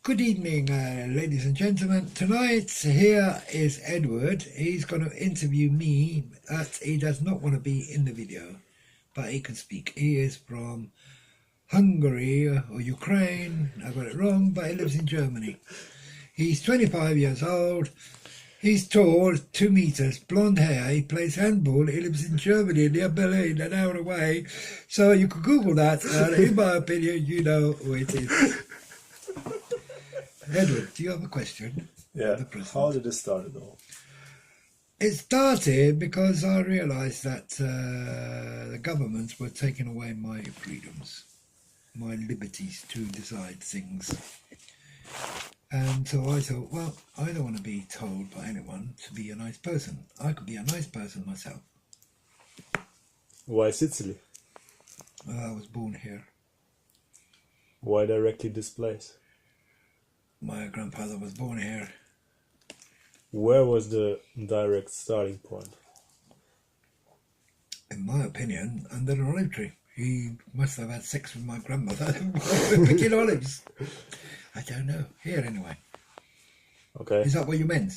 Good evening, ladies and gentlemen. Tonight, here is Edward. He's going to interview me. He does not want to be in the video, but he can speak. He is from Hungary or Ukraine. I got it wrong, but he lives in Germany. He's 25 years old. He's tall, 2 meters, blonde hair. He plays handball. He lives in Germany, near Berlin, an hour away. So you can Google that. In my opinion, you know who it is. Edward, do you have a question? Yeah. How did it start at all? It started because I realised that the governments were taking away my freedoms, my liberties to decide things. And so I thought, well, I don't want to be told by anyone to be a nice person. I could be a nice person myself. Why Sicily? I was born here. Why directly this place? My grandfather was born here. Where was the direct starting point? In my opinion, under an olive tree. He must have had sex with my grandmother picking olives. I don't know. Here, anyway. Okay. Is that what you meant?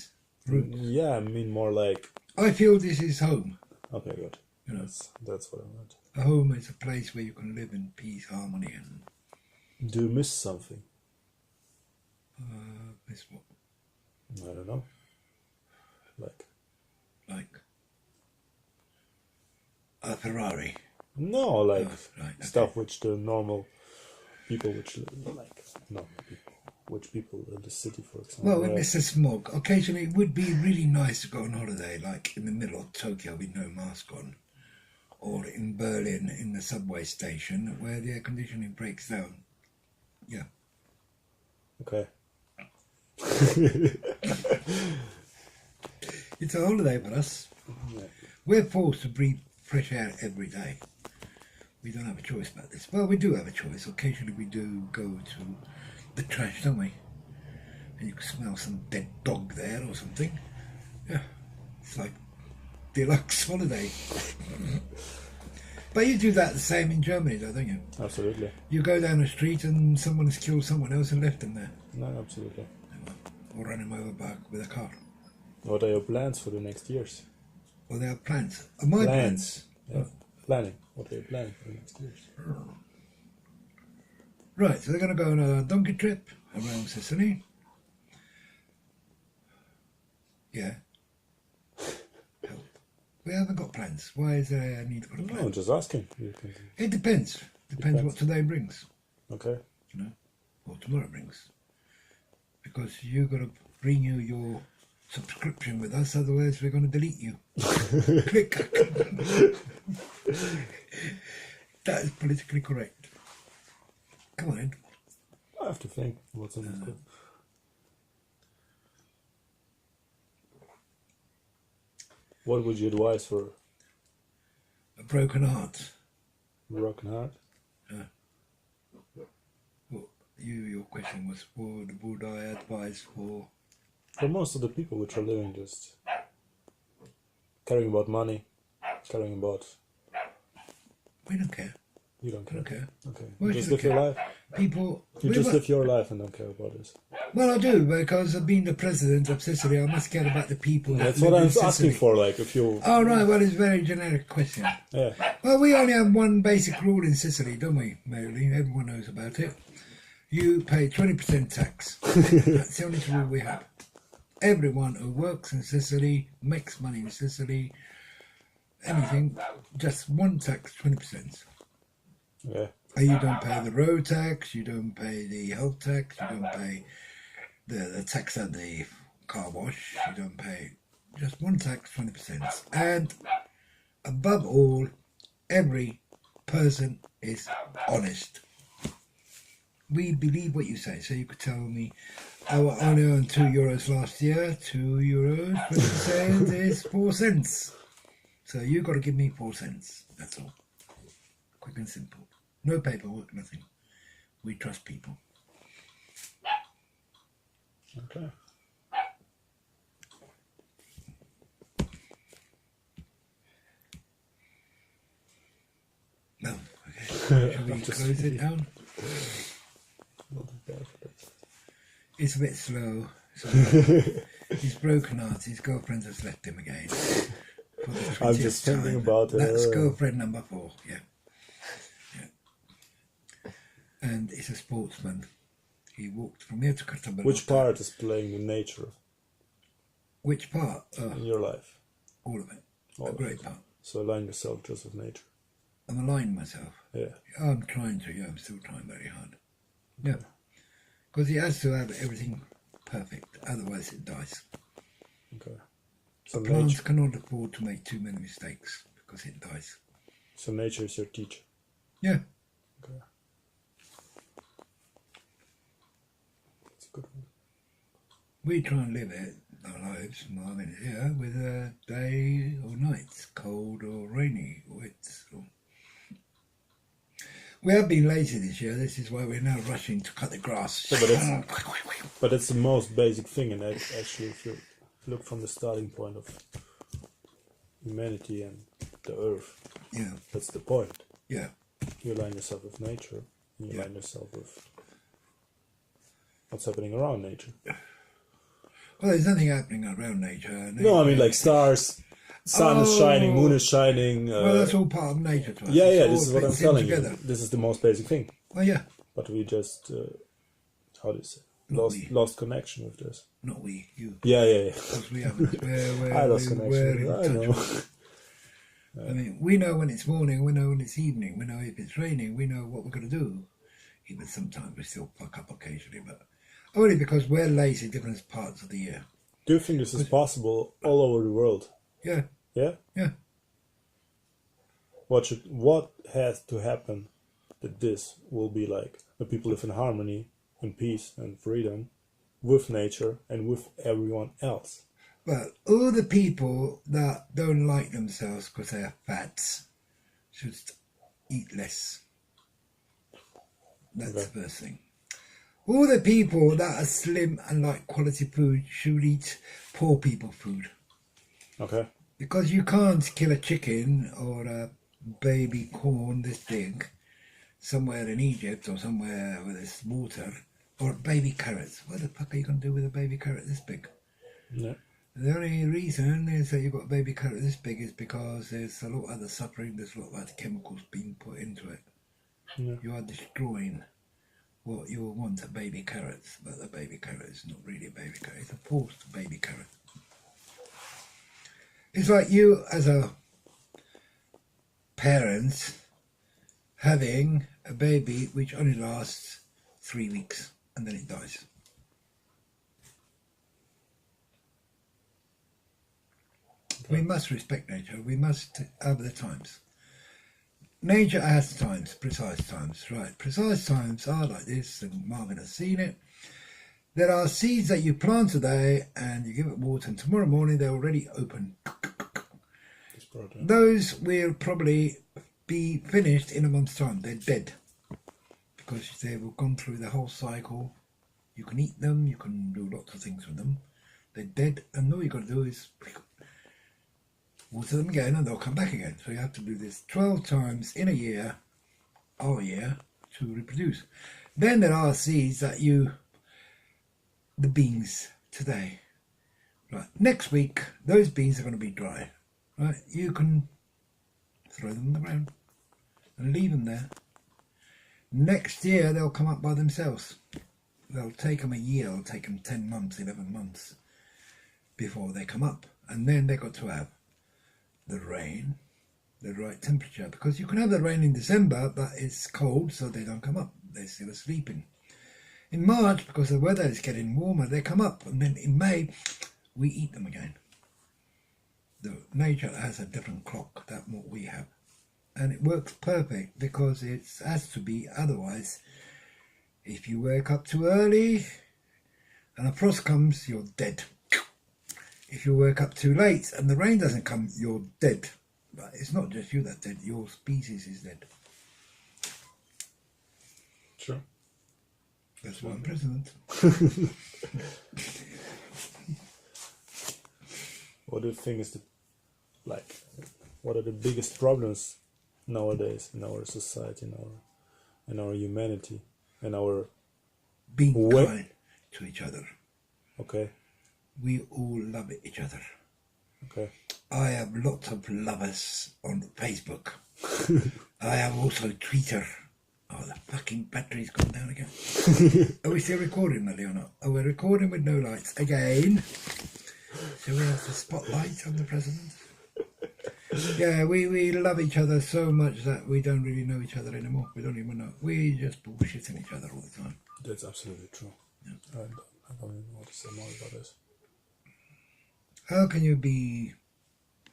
Yeah, I mean more like... I feel this is home. Okay, good. You know, that's what I meant. a home is a place where you can live in peace, harmony, and... Do you miss something? Miss what? I don't know. Like a Ferrari? No, like right, okay. stuff which the normal people which people in the city, for example. Well, when it's a smog, occasionally it would be really nice to go on holiday, like in the middle of Tokyo with no mask on, or in Berlin in the subway station where the air conditioning breaks down. Yeah. Okay. It's a holiday for us. Yeah. We're forced to breathe fresh air every day. We don't have a choice about this. Well, we do have a choice. Occasionally we do go to the trash, don't we? And you can smell some dead dog there or something. Yeah, it's like deluxe holiday. But you do that the same in Germany, though, don't you? Absolutely. You go down the street and someone has killed someone else and left them there. No, absolutely. Or run him over back with a car. What are your plans for the next years? Well, they have plans. My plans. Yeah. Planning. What are you planning for the next years? Right, so they're going to go on a donkey trip around Sicily. Yeah. Help. We haven't got plans. Why is there a need for a plan? No, just asking. It depends. Depends what today brings. Okay. You know, or tomorrow brings. Because you've got to renew your subscription with us, otherwise we're going to delete you. Click. That is politically correct. Come on, Ed. I have to think what's on this good. What would you advise for A broken heart. broken heart? Well, your question was, would I advise for... For most of the people which are living just caring about money, caring about... We don't care. You don't care? I don't care. Okay. Why You just should I live your care? life? People... You just live your life and don't care about this. Well, I do, because of being the president of Sicily, I must care about the people that That's live what in I'm asking Sicily. for, like, if you... Oh, right, well, it's a very generic question. Yeah. Well, we only have one basic rule in Sicily, don't we, Marilyn? Everyone knows about it. You pay 20% tax. That's the only rule we have. Everyone who works in Sicily, makes money in Sicily, anything, just one tax, 20%. Yeah. And you don't pay the road tax, you don't pay the health tax, you don't pay the tax at the car wash, you don't pay just one tax, 20%. And above all, every person is honest. We believe what you say. So you could tell me, oh, I only earned €2 last year. €2, 20% is 4 cents. So you got to give me 4 cents. That's all. Quick and simple. No paperwork, nothing. We trust people. Okay. No. Okay. Should we close it down? It's a bit slow. So he's broken heart. His girlfriend has left him again. For the I'm 20th just thinking time. about That's her. girlfriend number 4, yeah. And he's a sportsman. He walked from here to Katambalota. Which part is playing with nature Which part? in your life? All of it. All a of great it. part. So align yourself just with nature. I'm aligning myself. Yeah. I'm trying to, I'm still trying very hard. Yeah. Because he has to have everything perfect, otherwise it dies. Okay. So Plants nature. cannot afford to make too many mistakes because it dies. So nature is your teacher. Yeah. Okay. That's a good one. We try and live it, our lives, Marvin, here, with day or nights, cold or rainy, wet. Or... We have been lazy this year. This is why we're now rushing to cut the grass. Yeah, but it's the most basic thing, and actually, if you look from the starting point of humanity and the earth, Yeah. that's the point. Yeah. You align yourself with nature, and you Yeah. align yourself with what's happening around nature. Well, there's nothing happening around nature. No, I mean like stars, sun is shining, moon is shining. Well, that's all part of nature to us. Yeah, It's yeah, all this is what I'm fits in telling together. you. This is the most basic thing. Well, yeah, But we just, how do you say, Not we. lost connection with this. not we, you. Yeah, yeah, yeah. Because we haven't. I lost connection we're with in it, I touch know. with it. I mean, we know when it's morning, we know when it's evening, we know if it's raining, we know what we're going to do. Even sometimes we still fuck up occasionally, but only because we're lazy different parts of the year. Do you think this is possible all over the world? Yeah, Yeah? yeah. What has to happen that this will be like? That people live in harmony, in peace and freedom with nature and with everyone else. Well, all the people that don't like themselves because they are fats should eat less. That's Okay. the first thing. All the people that are slim and like quality food should eat poor people food. Okay? Because you can't kill a chicken or a baby corn this big somewhere in Egypt or somewhere where there's water, or baby carrots. What the fuck are you going to do with a baby carrot this big? Yeah. The only reason is that you've got a baby carrot this big is because there's a lot of other suffering, there's a lot of other chemicals being put into it. Yeah. You are destroying what you will want a baby carrot, but the baby carrot is not really a baby carrot, it's a forced baby carrot. It's like you as a parent having a baby which only lasts 3 weeks and then it dies. We must respect nature, we must have the times. Nature has times, precise times, right? Precise times are like this, and Marvin has seen it. There are seeds that you plant today and you give it water, and tomorrow morning they're already open. Those will probably be finished in a month's time. They're dead because they've gone through the whole cycle. You can eat them, you can do lots of things with them. They're dead, and all you've got to do is water them again and they'll come back again. So you have to do this 12 times in a year, our year, to reproduce. Then there are seeds that the beans today. Right, next week, those beans are going to be dry. Right, you can throw them on the ground and leave them there. Next year, they'll come up by themselves. They'll take them a year, it'll take them 10 months, 11 months before they come up. And then they've got to have the rain, the right temperature, because you can have the rain in December, but it's cold, so they don't come up. They're still sleeping. In March, because the weather is getting warmer, they come up, and then in May, we eat them again. The nature has a different clock than what we have, and it works perfect because it has to be. Otherwise, if you wake up too early and a frost comes, you're dead. If you wake up too late and the rain doesn't come, you're dead. But it's not just you that's dead, your species is dead. Sure. That's why I'm president. What do you think is what are the biggest problems nowadays in our society, in our humanity, in our Being way? kind. to each other. Okay. We all love each other. Okay. I have lots of lovers on Facebook. I have also Twitter. Oh, the fucking battery's gone down again. Are we still recording, Melly, or not? Oh, we're recording with no lights again. So we have the spotlight on the president. Yeah, we love each other so much that we don't really know each other anymore. We don't even know. We just bullshitting each other all the time. That's absolutely true. Yeah. I don't even know what to say more about this. How can you be...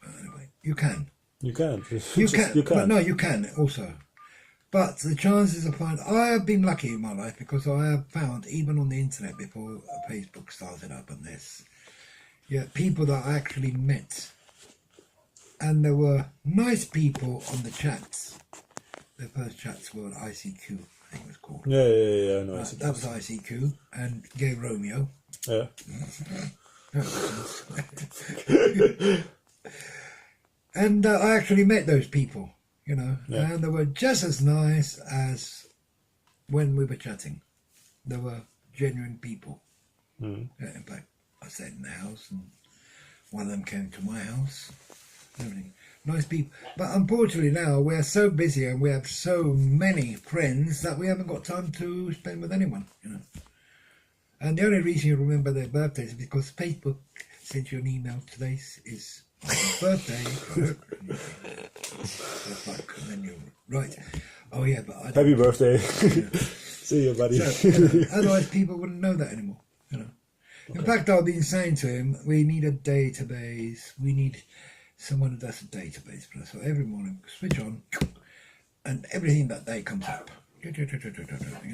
Anyway, you can. You can. You can. But no, you can also. But the chances of finding... I have been lucky in my life because I have found, even on the internet before Facebook started up and this, yeah, people that I actually met. And there were nice people on the chats. The first chats were ICQ, I think it was called. Yeah, I know. That was ICQ and Gay Romeo. Yeah. And I actually met those people, you know, and they were just as nice as when we were chatting. They were genuine people. Mm. In fact, I stayed in the house and one of them came to my house. Everything. Nice people. But unfortunately now we're so busy and we have so many friends that we haven't got time to spend with anyone, you know. And the only reason you remember their birthdays is because Facebook sent you an email. Today is my birthday. And then you write, oh yeah, but I don't. Happy birthday. Yeah. See you, buddy. So, you know, otherwise people wouldn't know that anymore, you know. Okay. In fact, I've been saying to him, we need a database. We need someone who does a database for us. So every morning, switch on, and everything that day comes up. You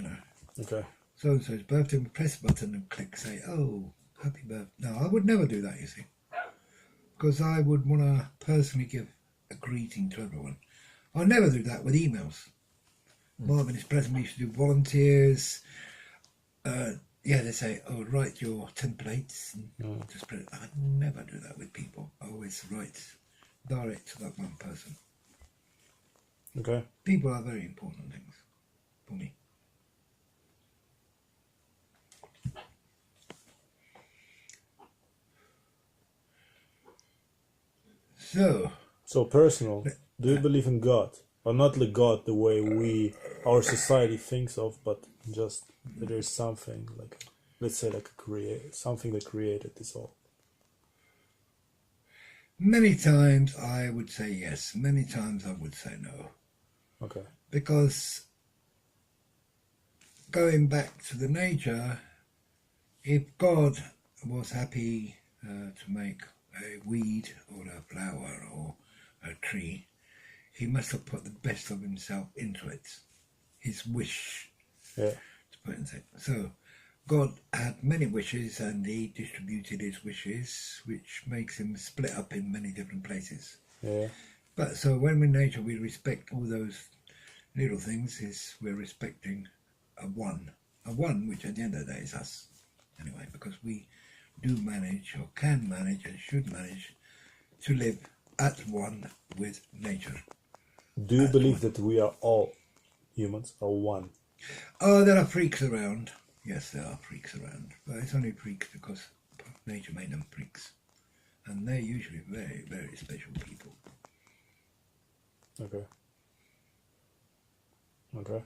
know. Okay. So-and-so's birthday, we press a button and click, say, oh, happy birthday. No, I would never do that, you see. Because I would want to personally give a greeting to everyone. I'll never do that with emails. Marvin is present, we used to do volunteers. Yeah, they say, oh, write your templates. And just put it. I'd never do that with people. I always write direct to that one person. Okay. People are very important things for me. So personal, do you believe in God? Or not like God the way our society thinks of, but just that there's something like, let's say like something that created this all? Many times I would say yes, many times I would say no. Okay. Because going back to the nature, if God was happy to make a weed or a flower or a tree, he must have put the best of himself into it. His wish, yeah, to put it in. So God had many wishes and he distributed his wishes, which makes him split up in many different places. Yeah. But so when in nature we respect all those little things, we're respecting a one, which at the end of the day is us. Anyway, because we do manage or can manage and should manage to live at one with nature. Do you believe that we are all humans, are one? Oh, there are freaks around. Yes, there are freaks around. But it's only freaks because nature made them freaks. And they're usually very, very special people. Okay. Okay.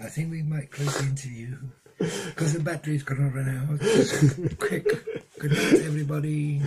I think we might close the interview because the battery's going to run out. Quick. Good night, everybody.